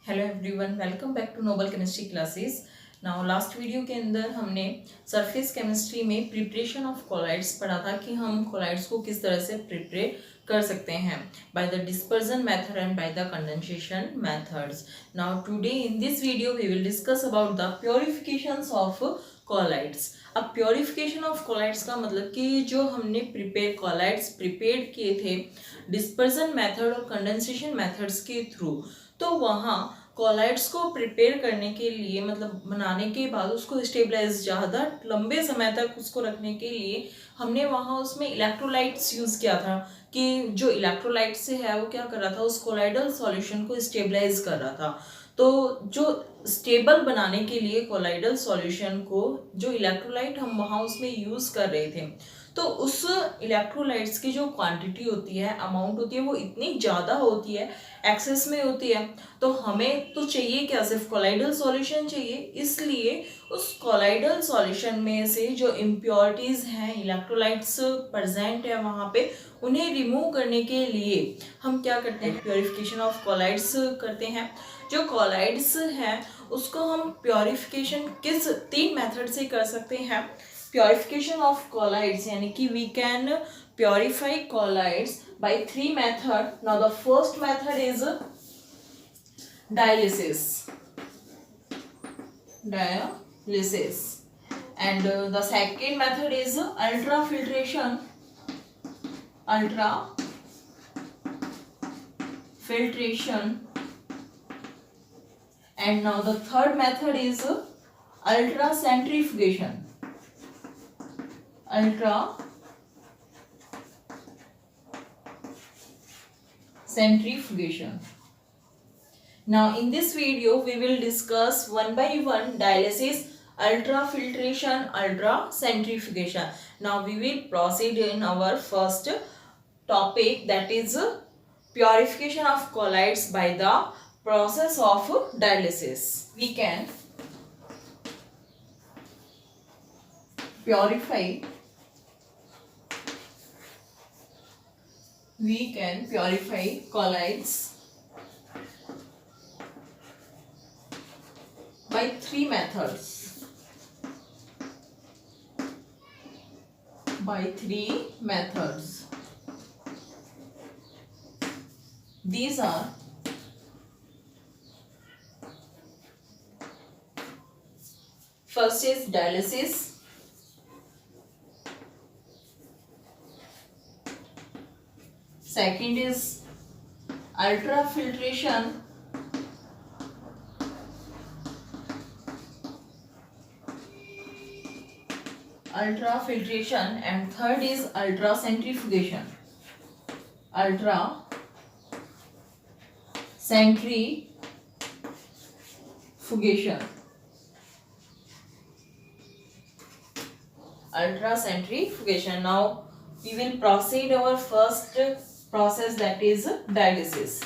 Hello everyone, welcome back to noble chemistry classes. Now last video के अंदर हमने surface chemistry में preparation of colloids पढ़ा था कि हम कोलाइड्स को किस तरह से प्रिपेयर कर सकते हैं by the dispersion method and by the condensation methods. Now today in this video we will discuss about the purifications of colloids. अब प्योरिफिकेशन ऑफ कोलाइड्स का मतलब कि जो हमने कोलाइड्स प्रिपेयर किए थे डिस्पर्जन मेथड और कंडेंसेशन मेथड्स के थ्रू, तो वहाँ कोलाइड्स को प्रिपेयर करने के लिए मतलब बनाने के बाद उसको स्टेबलाइज ज़्यादा लंबे समय तक उसको रखने के लिए हमने वहाँ उसमें इलेक्ट्रोलाइट्स यूज़ किया था कि जो इलेक्ट्रोलाइट से है वो क्या कर रहा था, उस कोलाइडल सॉल्यूशन को स्टेबलाइज कर रहा था। तो जो स्टेबल बनाने के लिए कोलाइडल सॉल्यूशन को जो इलेक्ट्रोलाइट हम वहाँ उसमें यूज़ कर रहे थे, तो उस इलेक्ट्रोलाइट्स की जो क्वांटिटी होती है, अमाउंट होती है, वो इतनी ज़्यादा होती है, एक्सेस में होती है। तो हमें तो चाहिए क्या, सिर्फ कोलाइडल सॉल्यूशन चाहिए। इसलिए उस कोलाइडल सॉल्यूशन में से जो इम्प्योरिटीज़ हैं, इलेक्ट्रोलाइट्स प्रेजेंट है वहाँ पे, उन्हें रिमूव करने के लिए हम क्या करते हैं, प्योरिफिकेशन ऑफ कोलाइड्स करते हैं। जो कोलाइड्स हैं उसको हम प्योरिफिकेशन किस 3 मेथड से कर सकते हैं। प्योरिफिकेशन ऑफ कोलाइड्स यानी कि we can purify colloids by 3 method. Now the first method is dialysis. And the second method is ultrafiltration. And now the third method is ultracentrifugation. Now in this video we will discuss one by one dialysis, ultrafiltration, ultracentrifugation. Now we will proceed in our first topic, that is purification of colloids by the process of dialysis. We can purify colloids by 3 methods. These are first is dialysis, second is ultrafiltration, and third is ultracentrifugation. Now we will proceed our first process, that is dialysis.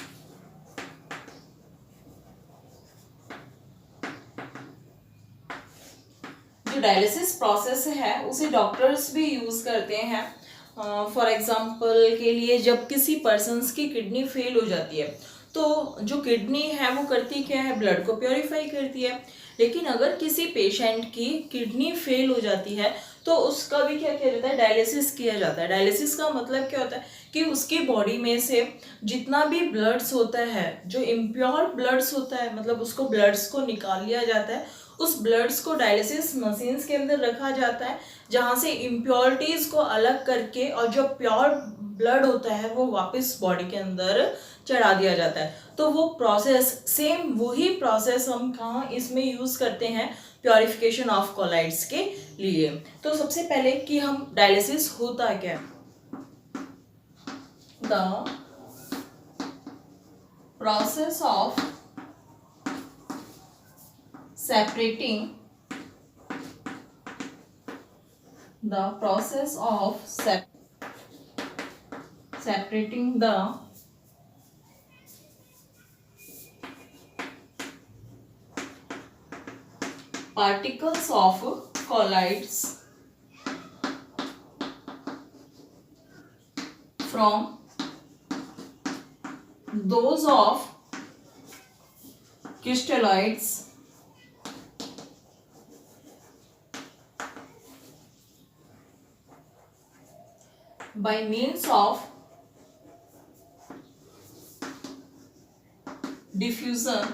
जो dialysis process है उसे doctors भी use करते हैं। For example के लिए जब किसी पर्सन्स की किडनी फेल हो जाती है, तो जो किडनी है वो करती क्या है, ब्लड को प्योरीफाई करती है। लेकिन अगर किसी पेशेंट की किडनी फेल हो जाती है तो उसका भी क्या किया जाता है, डायलिसिस किया जाता है। डायलिसिस का मतलब क्या होता है कि उसकी बॉडी में से जितना भी ब्लड्स होता है, जो इम्प्योर ब्लड्स होता है, मतलब उसको ब्लड्स को निकाल लिया जाता है। उस ब्लड्स को डायलिसिस मशीन्स के अंदर रखा जाता है, जहाँ से इम्प्योरिटीज को अलग करके और जो प्योर ब्लड होता है वो वापस बॉडी के अंदर चढ़ा दिया जाता है। तो वो प्रोसेस, सेम वही प्रोसेस हम कहाँ इसमें यूज करते हैं, प्योरिफिकेशन ऑफ कोलाइड्स के लिए। तो सबसे पहले कि हम डायलिसिस होता क्या, the process of separating the particles of colloids from those of crystalloids by means of diffusion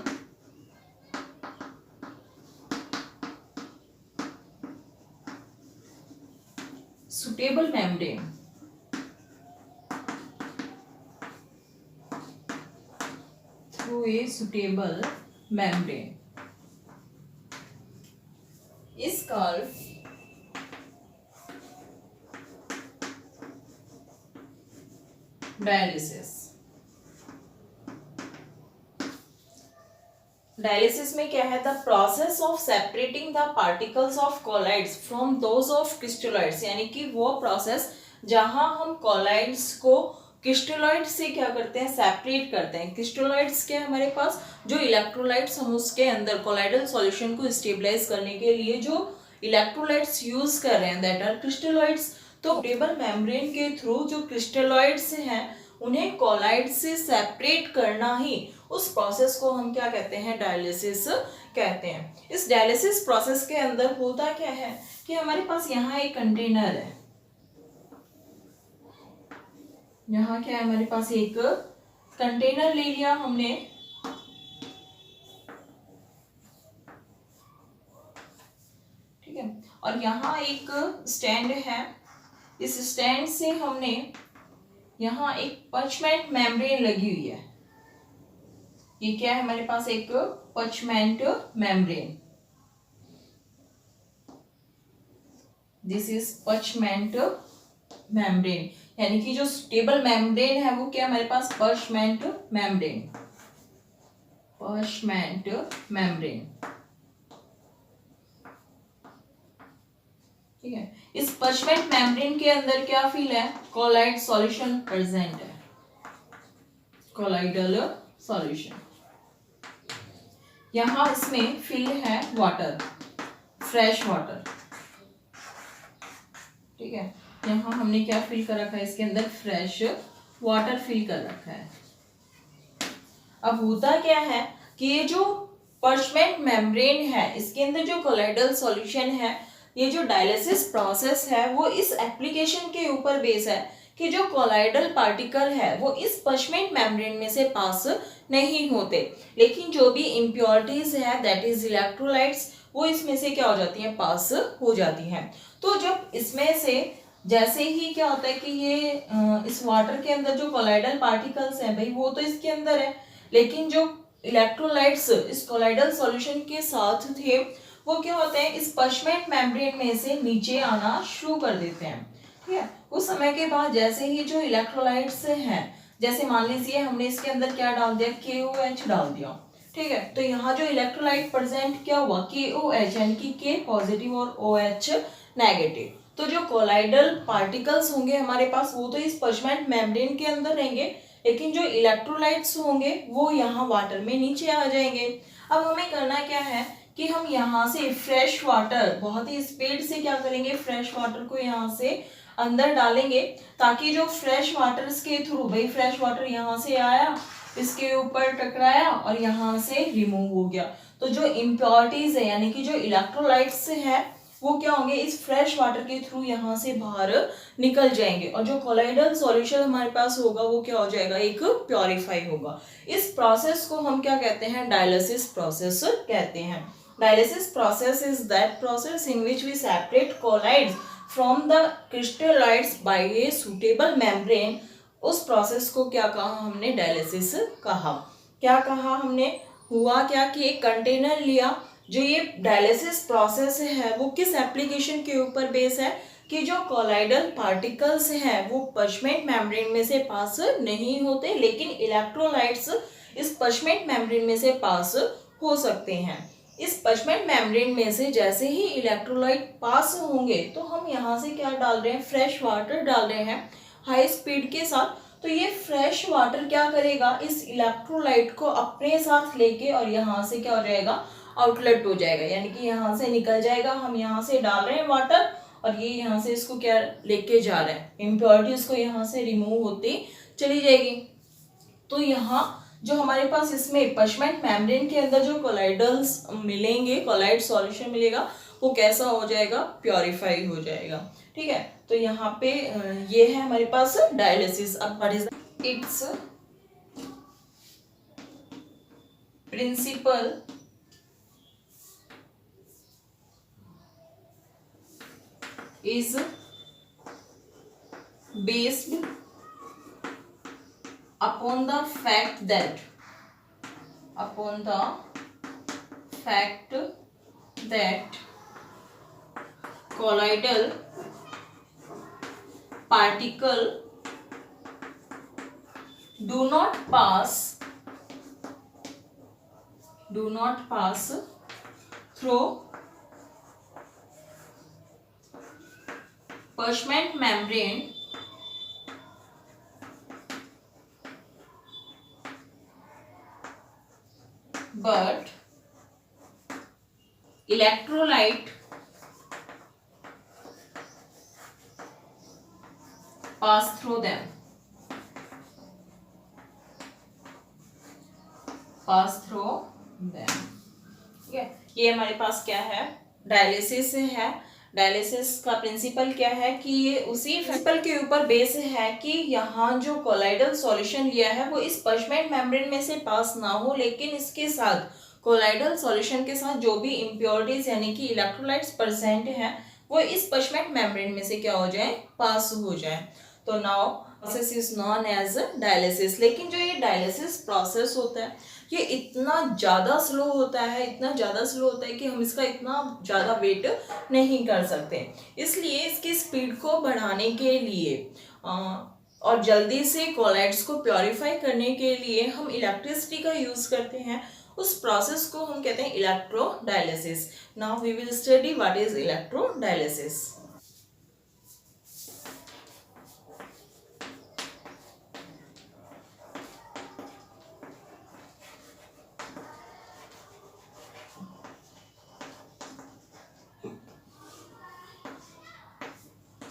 suitable membrane through a suitable membrane is called dialysis. Dialysis में क्या है? The process of separating the particles of colloids from those of crystalloids, यानी कि वो process जहां हम colloids को crystalloid से क्या करते हैं? सेपरेट करते हैं। क्रिस्टलॉइड्स के हमारे पास जो इलेक्ट्रोलाइट्स हम उसके अंदर कोलाइडल सॉल्यूशन को स्टेबलाइज करने के लिए जो इलेक्ट्रोलाइट्स यूज कर रहे हैं दैट आर क्रिस्टलॉइड्स। तो टेबल मेम्ब्रेन के थ्रू जो क्रिस्टलॉइड्स हैं उन्हें कॉलाइड से सेपरेट करना ही उस प्रोसेस को हम क्या कहते हैं? डायलिसिस कहते हैं। इस डायलिसिस प्रोसेस के अंदर होता क्या है कि हमारे पास यहाँ एक कंटेनर है, यहाँ क्या है? हमारे पास एक कंटेनर ले लिया हमने, ठीक है, और यहाँ एक स्टैंड है। इस स्टैंड से हमने यहाँ एक पर्चमेंट मेम्ब्रेन लगी हुई है। ये क्या है? हमारे पास एक parchment membrane, this is parchment membrane, यानी कि जो स्टेबल मेम्ब्रेन है वो क्या? हमारे पास पर्चमेंट मेम्ब्रेन, पर्चमेंट मेम्ब्रेन, ठीक है। इस पर्चमेंट मेम्ब्रेन के अंदर क्या फिल है? कोलाइड सॉल्यूशन प्रेजेंट है, कोलाइडल सॉल्यूशन। यहां इसमें फिल है वाटर, फ्रेश वाटर, ठीक है। यहां हमने क्या फिल कर रखा है? इसके अंदर फ्रेश वाटर फिल कर रखा है। अब होता क्या है कि ये जो पर्चमेंट मेम्ब्रेन है इसके अंदर जो कोलाइडल सॉल्यूशन है, ये जो डायलिसिस प्रोसेस है वो इस एप्लीकेशन के ऊपर बेस है कि जो कोलाइडल पार्टिकल है वो इस पर्चमेंट मेम्ब्रेन में से पास नहीं होते, लेकिन जो भी इम्प्योरिटीज है दैट इज इलेक्ट्रोलाइट्स वो इसमें से क्या हो जाती हैं? पास हो जाती हैं। तो जब इसमें से जैसे ही क्या होता है कि ये इस वाटर के अंदर जो कोलाइडल पार्टिकल्स हैं भाई वो तो इसके अंदर है, लेकिन जो इलेक्ट्रोलाइट्स इस कोलाइडल सॉल्यूशन के साथ थे वो क्या होते हैं? इस पर्चमेंट मेम्ब्रेन में से नीचे आना शुरू कर देते हैं, ठीक है। उस समय के बाद जैसे ही जो इलेक्ट्रोलाइट्स हैं, जैसे मान लीजिए हमने इसके अंदर क्या डाल दिया? KOH डाल दिया, ठीक है। तो यहाँ जो इलेक्ट्रोलाइट प्रेजेंट क्या हुआ? KOH, यानी कि K पॉजिटिव और OH नेगेटिव। तो जो कोलाइडल पार्टिकल्स होंगे हमारे पास वो तो इस पर्चमेंट मेम्ब्रेन के अंदर रहेंगे, लेकिन जो इलेक्ट्रोलाइट्स होंगे वो यहाँ वाटर में नीचे आ जाएंगे। अब हमें करना क्या है कि हम यहाँ से फ्रेश वाटर बहुत ही स्पीड से क्या करेंगे? फ्रेश वाटर को यहाँ से अंदर डालेंगे, ताकि जो फ्रेश वाटर के थ्रू, भाई फ्रेश वाटर यहाँ से आया, इसके ऊपर टकराया और यहाँ से रिमूव हो गया। तो जो इम्प्योरिटीज है यानी कि जो इलेक्ट्रोलाइट्स है वो क्या होंगे? इस फ्रेश वाटर के थ्रू यहाँ से बाहर निकल जाएंगे और जो कोलाइडल सॉल्यूशन हमारे पास होगा वो क्या हो जाएगा? एक प्योरीफाई होगा। इस प्रोसेस को हम क्या कहते हैं? डायलिसिस प्रोसेस कहते हैं। Dialysis process is that process in which we separate colloids from the crystalloids by a suitable membrane। उस प्रोसेस को क्या कहा हमने? डायलिसिस कहा। क्या कहा हमने? हुआ क्या कि एक कंटेनर लिया, जो ये डायलिसिस प्रोसेस है वो किस एप्लीकेशन के ऊपर बेस है कि जो कोलाइडल पार्टिकल्स हैं वो पर्चमेंट मेम्ब्रेन में से पास नहीं होते, लेकिन इलेक्ट्रोलाइट्स इस पर्चमेंट मेम्ब्रेन में से पास हो सकते हैं। इस पर्चमेंट मेम्ब्रेन में से जैसे ही इलेक्ट्रोलाइट पास होंगे तो हम यहाँ से क्या डाल रहे हैं? फ्रेश वाटर डाल रहे हैं हाई स्पीड के साथ। तो ये फ्रेश वाटर क्या करेगा? इस इलेक्ट्रोलाइट को अपने साथ लेके और यहाँ से क्या हो जाएगा? आउटलेट हो जाएगा, यानी कि यहाँ से निकल जाएगा। हम यहाँ से डाल रहे हैं वाटर और ये यहाँ से इसको क्या लेके जा रहे हैं? इम्प्योरिटीज को यहाँ से रिमूव होती चली जाएगी। तो यहाँ जो हमारे पास इसमें पशमेंट मेम्ब्रेन के अंदर जो कोलाइडल्स मिलेंगे, कोलाइड सॉल्यूशन मिलेगा, वो कैसा हो जाएगा, प्योरीफाई हो जाएगा। ठीक है, तो यहाँ पे ये है हमारे पास डायलिसिस। अब what is its principle is based upon the fact that colloidal particle do not pass through purgement membrane but electrolyte pass through them. ठीक है, ये हमारे पास क्या है, डायलिसिस है। डायलिसिस का प्रिंसिपल क्या है कि ये उसी प्रिंसिपल के ऊपर बेस है कि यहाँ जो कोलाइडल सॉल्यूशन लिया है वो इस पशमेंट मेम्ब्रेन में से पास ना हो, लेकिन इसके साथ कोलाइडल सॉल्यूशन के साथ जो भी इम्प्योरिटीज यानी कि इलेक्ट्रोलाइट्स प्रेजेंट हैं वो इस पशमेंट मेम्ब्रेन में से क्या हो जाए, पास हो जाए। तो now process is known as dialysis. लेकिन जो ये डायलिसिस प्रोसेस होता है ये इतना ज़्यादा स्लो होता है, कि हम इसका इतना ज़्यादा वेट नहीं कर सकते। इसलिए इसकी स्पीड को बढ़ाने के लिए और जल्दी से कोलाइड्स को प्योरीफाई करने के लिए हम इलेक्ट्रिसिटी का यूज़ करते हैं। उस प्रोसेस को हम कहते हैं electrodialysis. Now we will study what is electrodialysis.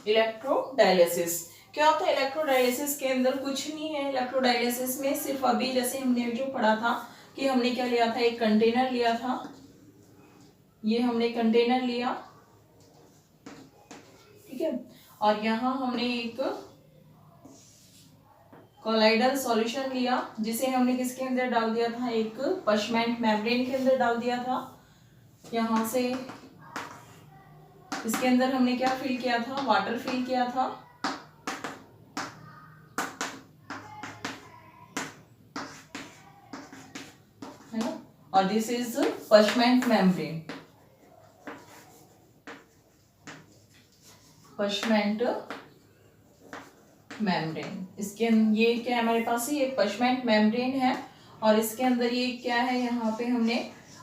Electrodialysis क्या होता है? इलेक्ट्रोडायलिसिस के अंदर कुछ नहीं है। इलेक्ट्रोडायलिसिस में सिर्फ अभी जैसे हमने जो पढ़ा था कि हमने क्या लिया था, एक कंटेनर लिया था, ये हमने कंटेनर लिया, ठीक है, और यहाँ हमने एक कोलाइडल सॉल्यूशन लिया जिसे हमने किसके अंदर डाल दिया था, एक पशमेंट मेम्ब्रेन के अंदर डाल दिया था। यहाँ से इसके अंदर हमने क्या फिल किया था, वाटर फिल किया था, है ना, और दिस इज पशमेंट मेम्ब्रेन। इसके ये क्या है हमारे पास, ये पशमेंट मेम्ब्रेन है और इसके अंदर ये क्या है, यहाँ पे हमने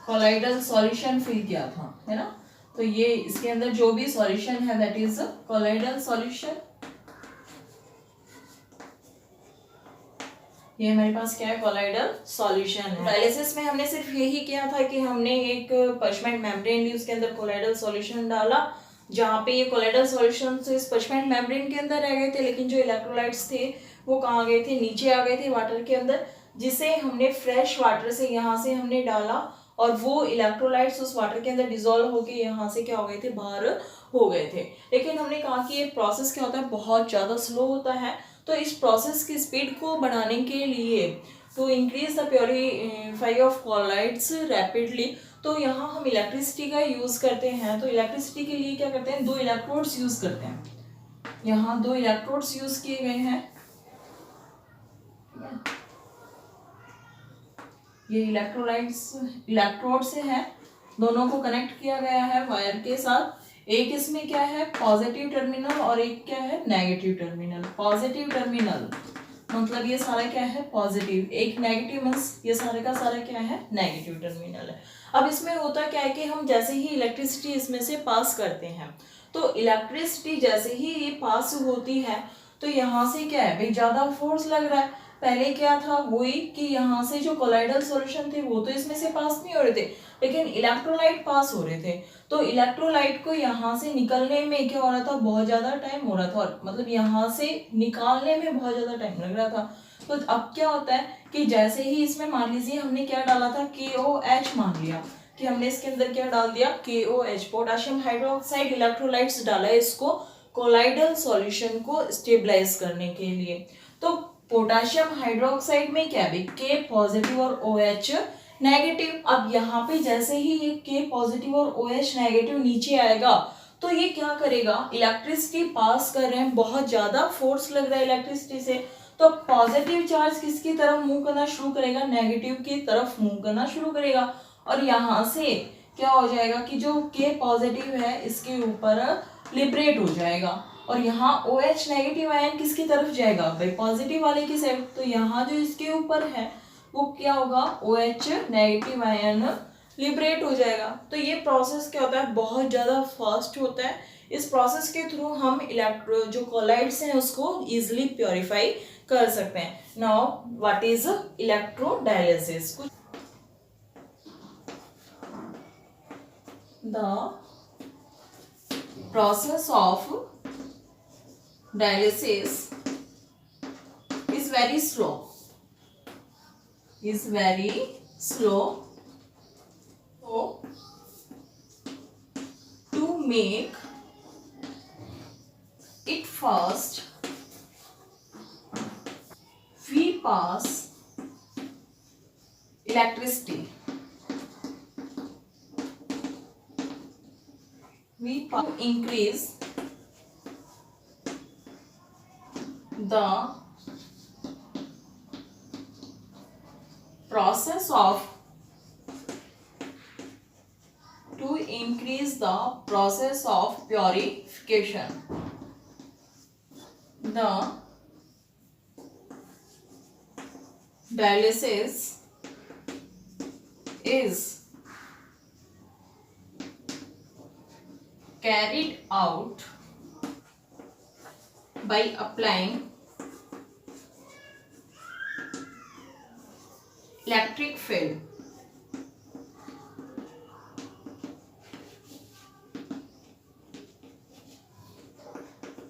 कोलाइडल सॉल्यूशन फिल किया था, है ना। तो ये इसके अंदर जो भी सॉल्यूशन है दैट इज कोलाइडल सॉल्यूशन। ये हमारे पास क्या है, कोलाइडल सॉल्यूशन है। डायलिसिस में हमने सिर्फ यही किया था कि हमने एक पशमेंट मेम्ब्रेन ली, उसके अंदर कोलाइडल सॉल्यूशन डाला, जहाँ पे ये कोलाइडल सॉल्यूशन से इस पशमेंट मेम्ब्रेन के अंदर रह गए थे, लेकिन जो इलेक्ट्रोलाइट्स थे वो कहाँ गए थे, नीचे आ गए थे वाटर के अंदर, जिसे हमने फ्रेश वाटर से यहाँ से हमने डाला और वो इलेक्ट्रोलाइट्स उस वाटर के अंदर डिजोल्व होके यहाँ से क्या हो गए थे, बाहर हो गए थे। लेकिन हमने कहा कि ये प्रोसेस क्या होता है, बहुत ज़्यादा स्लो होता है। तो इस प्रोसेस की स्पीड को बढ़ाने के लिए, to increase the purify of colloids rapidly, तो यहाँ हम इलेक्ट्रिसिटी का यूज़ करते हैं। तो इलेक्ट्रिसिटी के लिए क्या करते हैं, दो इलेक्ट्रोड्स यूज़ करते हैं। यहाँ दो इलेक्ट्रोड्स यूज़ किए गए हैं, ये इलेक्ट्रोड से है, दोनों को कनेक्ट किया गया है वायर के साथ। एक इसमें क्या है, पॉजिटिव टर्मिनल और एक क्या है, नेगेटिव टर्मिनल। पॉजिटिव टर्मिनल मतलब ये सारा क्या है, पॉजिटिव, एक नेगेटिव मींस ये सारे का सारा क्या है, नेगेटिव टर्मिनल है। अब इसमें होता क्या है कि हम जैसे ही इलेक्ट्रिसिटी इसमें से पास करते हैं, तो इलेक्ट्रिसिटी जैसे ही ये पास होती है तो यहाँ से क्या है भाई, ज़्यादा फोर्स लग रहा है। पहले क्या था, वही कि यहाँ से जो कोलाइडल सॉल्यूशन थे वो तो इसमें से पास नहीं हो रहे थे, लेकिन इलेक्ट्रोलाइट पास हो रहे थे। तो इलेक्ट्रोलाइट को यहाँ से निकलने में क्या हो रहा था, बहुत ज़्यादा टाइम हो रहा था, और मतलब यहाँ से निकालने में बहुत ज़्यादा टाइम लग रहा था। तो अब क्या होता है, कि जैसे ही इसमें मान लीजिए हमने क्या डाला था, KOH मान लिया कि हमने इसके अंदर क्या डाल दिया, KOH पोटेशियम हाइड्रोक्साइड इलेक्ट्रोलाइट्स डाला है इसको कोलाइडल सॉल्यूशन को स्टेबलाइज करने के लिए। तो पोटेशियम हाइड्रोक्साइड में क्या है, K पॉजिटिव और OH नेगेटिव। अब यहाँ पे जैसे ही ये K पॉजिटिव और OH नेगेटिव नीचे आएगा तो ये क्या करेगा, इलेक्ट्रिसिटी पास कर रहे हैं, बहुत ज्यादा फोर्स लग रहा है इलेक्ट्रिसिटी से, तो पॉजिटिव चार्ज किसकी तरफ मूव करना शुरू करेगा, नेगेटिव की तरफ मूव करना शुरू करेगा। और यहाँ से क्या हो जाएगा कि जो K पॉजिटिव है इसके ऊपर लिबरेट हो जाएगा और यहाँ OH नेगेटिव आयन किसकी तरफ जाएगा, भाई पॉजिटिव वाले की साइड। तो यहाँ जो इसके ऊपर है वो क्या होगा, OH नेगेटिव आयन लिबरेट हो जाएगा। तो ये प्रोसेस क्या होता है, बहुत ज़्यादा फास्ट होता है। इस प्रोसेस के थ्रू हम इलेक्ट्रो जो कोलाइड्स हैं उसको इजीली प्योरीफाई कर सकते हैं। Now what is electrodialysis. The process of dialysis is very slow, so to make it fast we pass electricity, to increase the process of purification. The dialysis is carried out by applying electric field.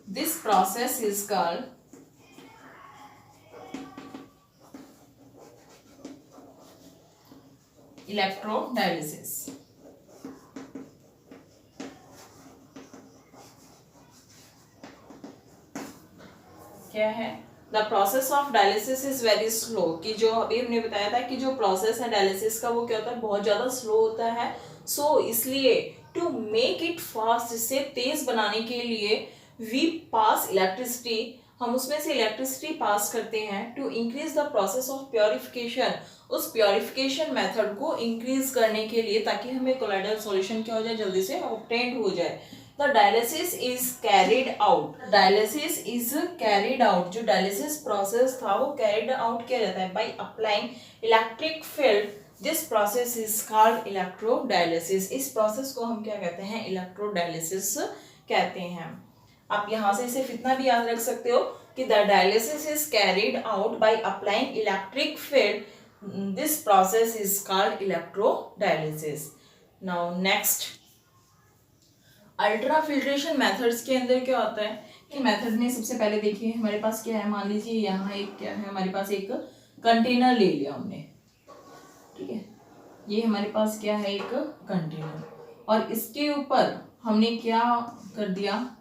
This process is called electrodialysis. क्या है, the process of dialysis is very slow, कि जो अभी हमने बताया था कि जो प्रोसेस है डायलिसिस का वो क्या होता है, बहुत ज्यादा स्लो होता है। सो इसलिए टू मेक इट फास्ट, इसे तेज बनाने के लिए वी पास इलेक्ट्रिसिटी, हम उसमें से इलेक्ट्रिसिटी पास करते हैं to increase the process of purification, उस प्योरिफिकेशन मेथड को इंक्रीज करने के लिए, ताकि हमें कोलाइडल सॉल्यूशन क्या हो जाए, जल्दी से ऑब्टेन्ड हो जाए। The dialysis is carried out. Dialysis is carried out. जो dialysis process था वो carried out किया जाता है by applying electric field. This process is called electrodialysis. इस process को हम क्या कहते हैं, electrodialysis कहते हैं। आप यहाँ से सिर्फ इतना भी याद रख सकते हो कि the dialysis is carried out by applying electric field. This process is called electrodialysis. Now next. Ultra filtration methods के अंदर क्या होता है कि मेथड में सबसे पहले देखिए हमारे पास क्या है, मान लीजिए यहाँ एक क्या है, हमारे पास एक कंटेनर ले लिया हमने, ठीक है, ये हमारे पास क्या है, एक कंटेनर, और इसके ऊपर हमने क्या कर दिया,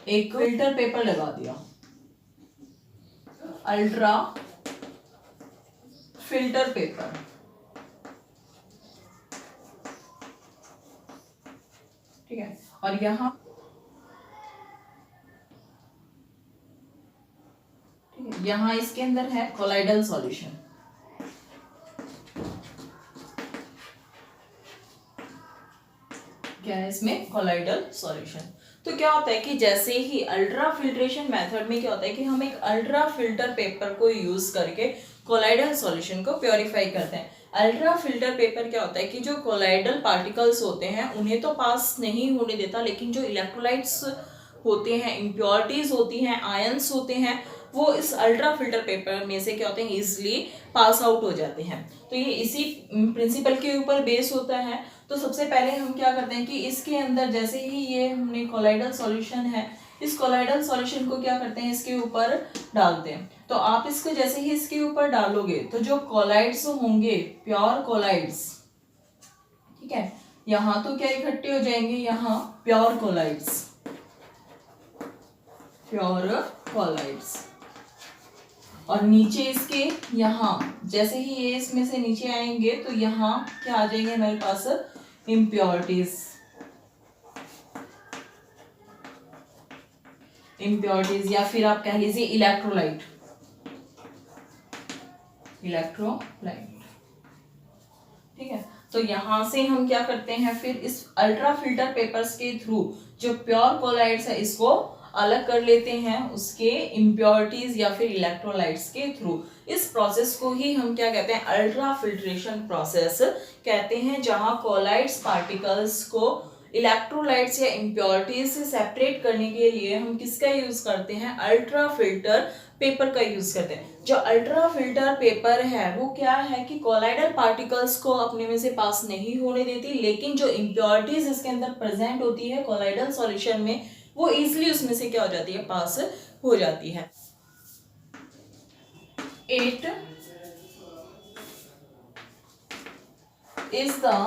एक फिल्टर पेपर लगा दिया, अल्ट्रा फिल्टर पेपर, ठीक है, और यहाँ ठीक है, यहाँ इसके अंदर है कोलाइडल सॉल्यूशन, क्या है इसमें, कोलाइडल सॉल्यूशन। तो क्या होता है कि जैसे ही अल्ट्रा फिल्ट्रेशन मेथड में क्या होता है कि हम एक अल्ट्रा फिल्टर पेपर को यूज करके कोलाइडल सॉल्यूशन को प्योरीफाई करते हैं। अल्ट्रा फिल्टर पेपर क्या होता है कि जो कोलाइडल पार्टिकल्स होते हैं उन्हें तो पास नहीं होने देता, लेकिन जो इलेक्ट्रोलाइट्स होते हैं, इम्प्योरिटीज होती हैं, आयंस होते हैं, वो इस अल्ट्रा फिल्टर पेपर में से क्या होते हैं, इजिली पास आउट हो जाते हैं। तो ये इसी प्रिंसिपल के ऊपर बेस होता है। तो सबसे पहले हम क्या करते हैं कि इसके अंदर जैसे ही ये हमने कोलाइडल सॉल्यूशन है, इस कोलाइडल सॉल्यूशन को क्या करते हैं, इसके ऊपर डालते हैं। तो आप इसको जैसे ही इसके ऊपर डालोगे तो जो कोलाइड्स होंगे, प्योर कोलाइड्स, ठीक है, यहाँ तो क्या इकट्ठे हो जाएंगे, यहाँ प्योर कोलाइड्स, प्योर कोलाइड्स, और नीचे इसके यहाँ जैसे ही ये इसमें से नीचे आएंगे तो यहाँ क्या आ जाएंगे हमारे पास, इम्प्योरिटीज, इम्प्योरिटीज या फिर आप कह लीजिए इलेक्ट्रोलाइट, इलेक्ट्रोलाइट, ठीक है। तो यहां से हम क्या करते हैं, फिर इस अल्ट्रा फिल्टर पेपर्स के थ्रू जो प्योर कोलाइड्स है इसको अलग कर लेते हैं उसके इम्प्योरिटीज या फिर इलेक्ट्रोलाइट्स के थ्रू। इस प्रोसेस को ही हम क्या कहते हैं, अल्ट्रा फिल्ट्रेशन प्रोसेस कहते हैं, जहां कोलाइड्स पार्टिकल्स को इलेक्ट्रोलाइट्स या इम्प्योरिटीज से सेपरेट करने के लिए हम किसका यूज करते हैं, अल्ट्रा फिल्टर पेपर का यूज करते हैं। जो अल्ट्रा फिल्टर पेपर है वो क्या है कि कोलाइडल पार्टिकल्स को अपने में से पास नहीं होने देती, लेकिन जो इम्प्योरिटीज इसके अंदर प्रेजेंट होती है कोलाइडल सॉल्यूशन में वो इजिली उसमें से क्या हो जाती है, पास हो जाती है। 8 is the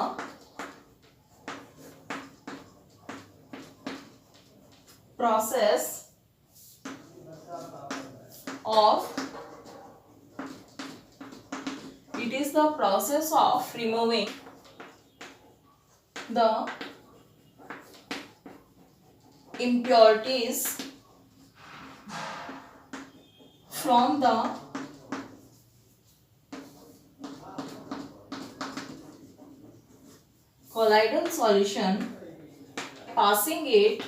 process of, it is the process of removing the impurities from the colloidal solution, passing it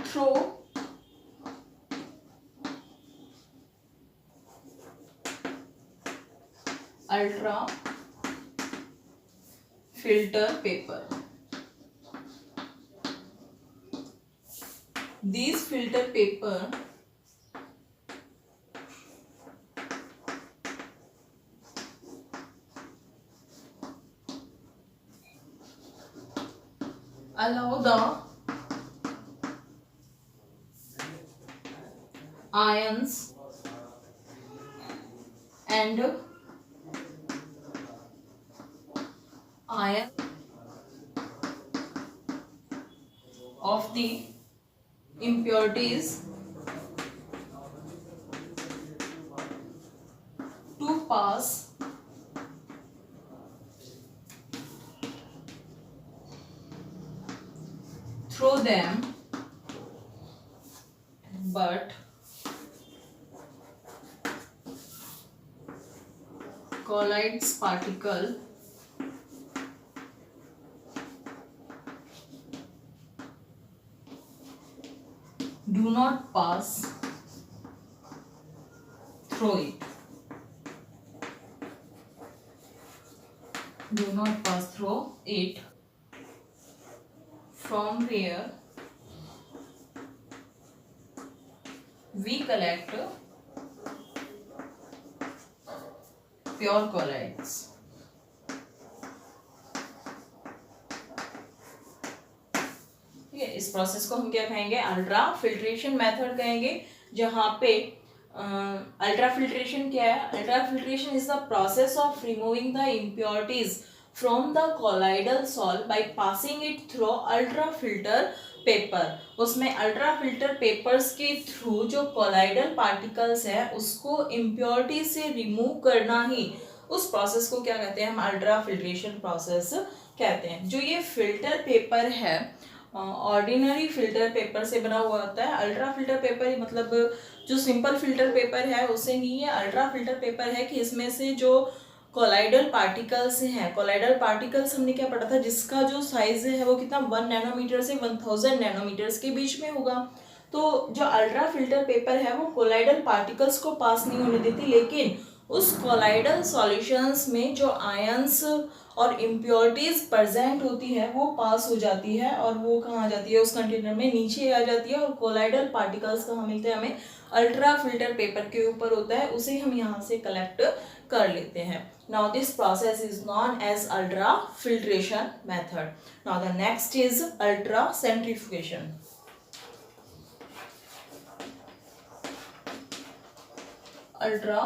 through ultra filter paper. These filter paper allow the ions and ion of the impurities to pass through them, but colloids particle do not pass through it, do not pass through it, from where we collect pure colloids. ठीक है, इस process को हम क्या कहेंगे, ultra filtration method कहेंगे, जहां पे अल्ट्रा फिल्ट्रेशन क्या है, ultra filtration is the process of removing the impurities from the colloidal salt by passing it through ultra filter paper. उसमें अल्ट्रा फिल्टर पेपर्स के थ्रू जो कोलाइडल पार्टिकल्स है उसको इम्प्योरिटी से रिमूव करना ही, उस प्रोसेस को क्या कहते हैं, हम अल्ट्रा फिल्ट्रेशन प्रोसेस कहते हैं। जो ये फिल्टर पेपर है ऑर्डिनरी फिल्टर पेपर से बना हुआ होता है। अल्ट्रा फिल्टर पेपर मतलब जो सिंपल फिल्टर पेपर है उससे नहीं है, अल्ट्रा फिल्टर पेपर है कि इसमें से जो कोलाइडल पार्टिकल्स हैं, कोलाइडल पार्टिकल्स हमने क्या पढ़ा था, जिसका जो साइज है वो कितना 1 नैनोमीटर से 1000 नैनोमीटर्स के बीच में होगा। तो जो अल्ट्रा फिल्टर पेपर है वो कोलाइडल पार्टिकल्स को पास नहीं होने देती, लेकिन उस कोलाइडल सॉल्यूशंस में जो आयंस और इम्प्योरिटीज प्रेजेंट होती है वो पास हो जाती है, और वो कहाँ आ जाती है, उस कंटेनर में नीचे आ जाती है, और कोलाइडल पार्टिकल्स कहाँ मिलते हैं हमें, अल्ट्रा फिल्टर पेपर के ऊपर होता है, उसे हम यहाँ से कलेक्ट कर लेते हैं। Now this process is known as ultra filtration method. Now the next is ultra centrifugation. Ultra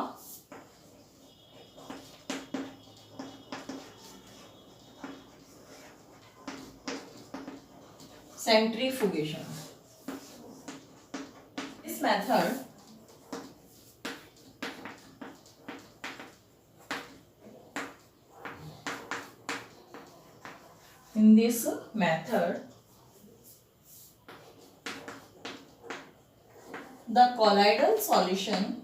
centrifugation. This method the colloidal solution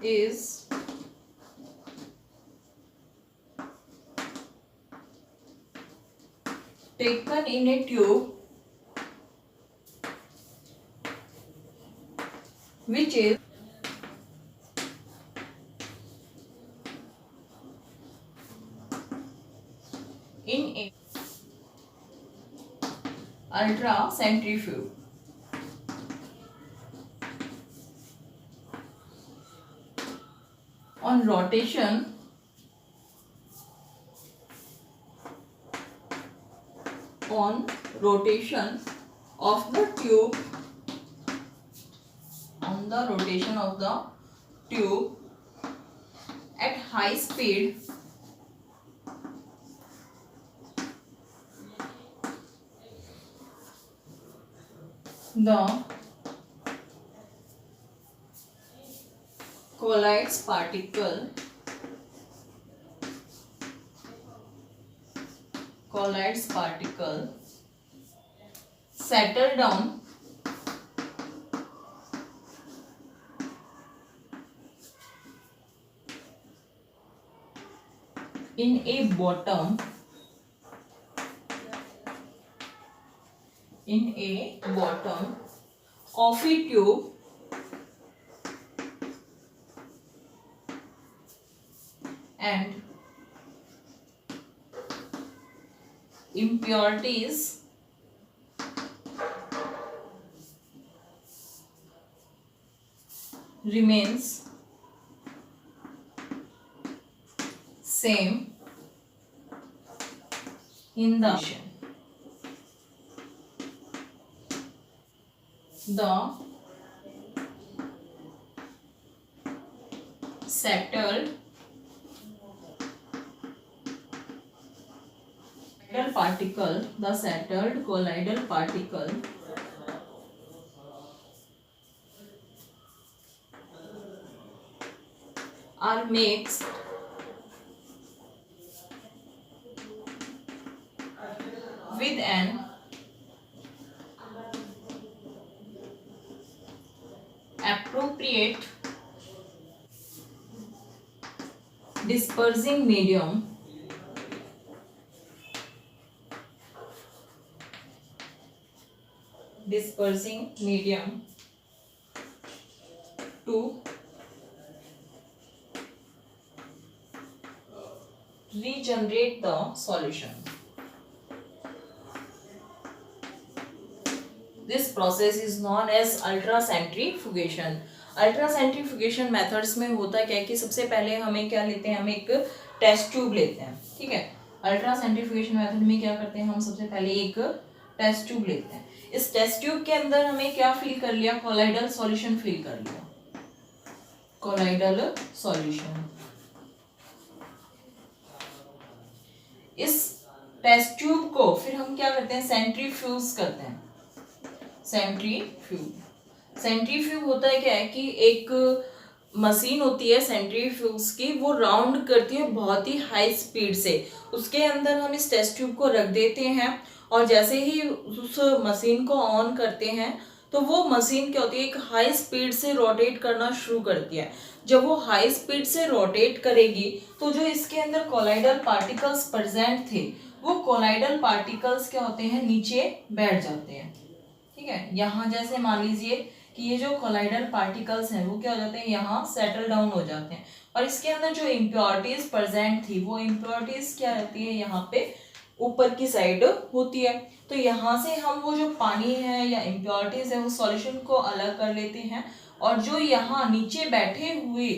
is taken in a tube which is in a ultra centrifuge. On rotation of the tube, at high speed, the colloids particle settle down in a bottom of a tube and impurities remains same in the ocean. The settled colloidal particle are mixed with an appropriate dispersing medium to regenerate the solution. This process is known as ultracentrifugation. Ultracentrifugation methods में होता क्या है कि सबसे पहले हमें क्या लेते हैं, हम एक टेस्ट ट्यूब लेते हैं, ठीक है। अल्ट्रासेंट्रीफ्यूगेशन मेथड में क्या करते हैं, हम सबसे पहले एक टेस्ट ट्यूब लेते हैं। इस टेस्ट ट्यूब के अंदर हमें क्या फिल कर लिया, कोलाइडल सॉल्यूशन फिल कर लिया, कोलाइडल सॉल्यूशन। इस टेस्ट ट्यूब को फिर हम क्या करते हैं, सेंट्रीफ्यूज करते हैं। सेंट्रीफ्यूज होता है क्या है कि एक मशीन होती है सेंट्रीफ्यूज की, वो राउंड करती है बहुत ही हाई स्पीड से। उसके अंदर हम इस टेस्ट ट्यूब को रख देते हैं और जैसे ही उस मशीन को ऑन करते हैं तो वो मशीन क्या होती है, एक हाई स्पीड से रोटेट करना शुरू करती है। जब वो हाई स्पीड से रोटेट करेगी तो जो इसके अंदर कोलाइडल पार्टिकल्स प्रेजेंट थे, वो कोलाइडल पार्टिकल्स क्या होते हैं, नीचे बैठ जाते हैं, ठीक है। यहाँ जैसे मान लीजिए कि ये जो कोलाइडल पार्टिकल्स हैं वो क्या हो जाते हैं, यहाँ सेटल डाउन हो जाते हैं और इसके अंदर जो इम्प्योरिटीज प्रेजेंट थी वो इम्प्योरिटीज क्या रहती है, यहाँ पे ऊपर की साइड होती है। तो यहाँ से हम वो जो पानी है या इम्प्योरिटीज है वो सॉल्यूशन को अलग कर लेते हैं, और जो यहाँ नीचे बैठे हुए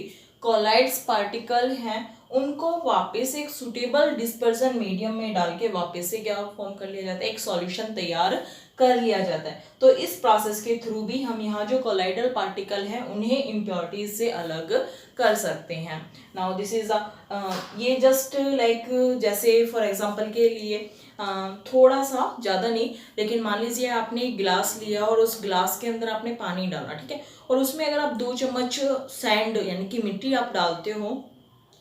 कोलाइड्स पार्टिकल हैं उनको वापस एक सुटेबल डिस्पर्जन मीडियम में डाल के वापस से क्या फॉर्म कर लिया जाता है, एक सॉल्यूशन तैयार कर लिया जाता है। तो इस प्रोसेस के थ्रू भी हम यहाँ जो कोलाइडल पार्टिकल हैं उन्हें इम्प्योरिटीज से अलग कर सकते हैं। नाउ दिस इज ये जस्ट लाइक जैसे फॉर एग्जांपल के लिए थोड़ा सा, ज़्यादा नहीं, लेकिन मान लीजिए आपने एक गिलास लिया और उस गिलास के अंदर आपने पानी डाला, ठीक है, और उसमें अगर आप 2 चम्मच सैंड यानी कि मिट्टी आप डालते हो,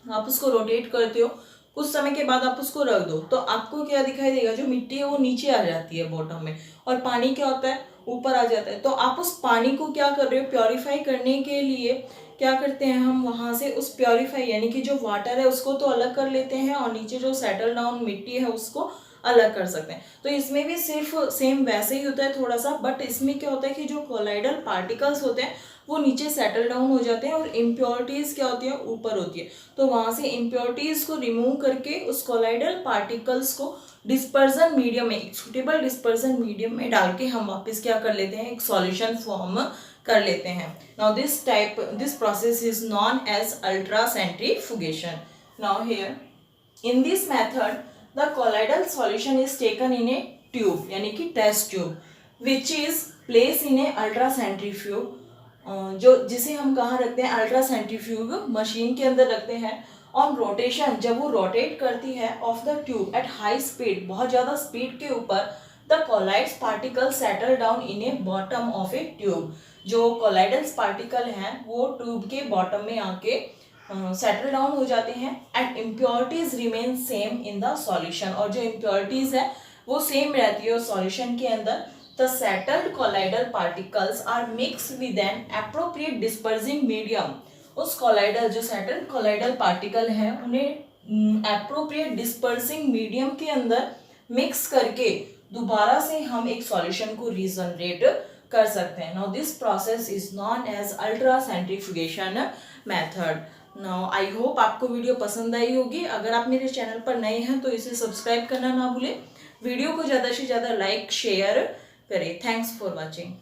आप उसको रोटेट करते हो, कुछ समय के बाद आप उसको रख दो, तो आपको क्या दिखाई देगा, जो मिट्टी है वो नीचे आ जाती है बॉटम में, और पानी क्या होता है ऊपर आ जाता है। तो आप उस पानी को क्या कर रहे हो, प्योरीफाई करने के लिए क्या करते हैं हम वहाँ से उस प्योरीफाई यानी कि जो वाटर है उसको तो अलग कर लेते हैं, और नीचे जो सेटल डाउन मिट्टी है उसको अलग कर सकते हैं। तो इसमें भी सिर्फ सेम वैसे ही होता है थोड़ा सा, बट इसमें क्या होता है कि जो कोलाइडल पार्टिकल्स होते हैं वो नीचे सेटल डाउन हो जाते हैं और इम्प्योरिटीज क्या होती है ऊपर होती है। तो वहां से इम्प्योरिटीज को रिमूव करके उस कोलाइडल पार्टिकल्स को डिस्पर्जन मीडियम में, एक सुटेबल डिस्पर्जन मीडियम में डाल के हम वापस क्या कर लेते हैं, एक सॉल्यूशन फॉर्म कर लेते हैं। Now this process is known as ultra centrifugation. Now here in this method the colloidal solution is taken in a tube यानी कि test tube which is placed in a ultra centrifuge, जो जिसे हम कहाँ रखते हैं, अल्ट्रा सेंट्रीफ्यूग मशीन के अंदर रखते हैं। ऑन रोटेशन, जब वो रोटेट करती है of the tube at high speed, बहुत ज़्यादा स्पीड के ऊपर, the colloids particle settle down in a bottom of a tube. जो कोलाइडल्स पार्टिकल हैं वो ट्यूब के बॉटम में आके सेटल डाउन हो जाते हैं, and impurities remain same in the solution, और जो इम्प्योरिटीज है वो सेम रहती है उस सॉल्यूशन के अंदर। The settled colloidal particles are mix with an appropriate dispersing medium. उस कोलाइडल, जो सेटल्ड कोलाइडल पार्टिकल हैं उन्हें एप्रोप्रिएट डिस्पर्सिंग मीडियम के अंदर मिक्स करके दोबारा से हम एक सॉल्यूशन को रीजनरेट कर सकते हैं। Now this process is known as ultra centrifugation method. Now I hope आपको वीडियो पसंद आई होगी। अगर आप मेरे चैनल पर नए हैं तो इसे सब्सक्राइब करना ना भूलें, वीडियो को ज़्यादा से ज़्यादा लाइक शेयर करें। Thanks for watching.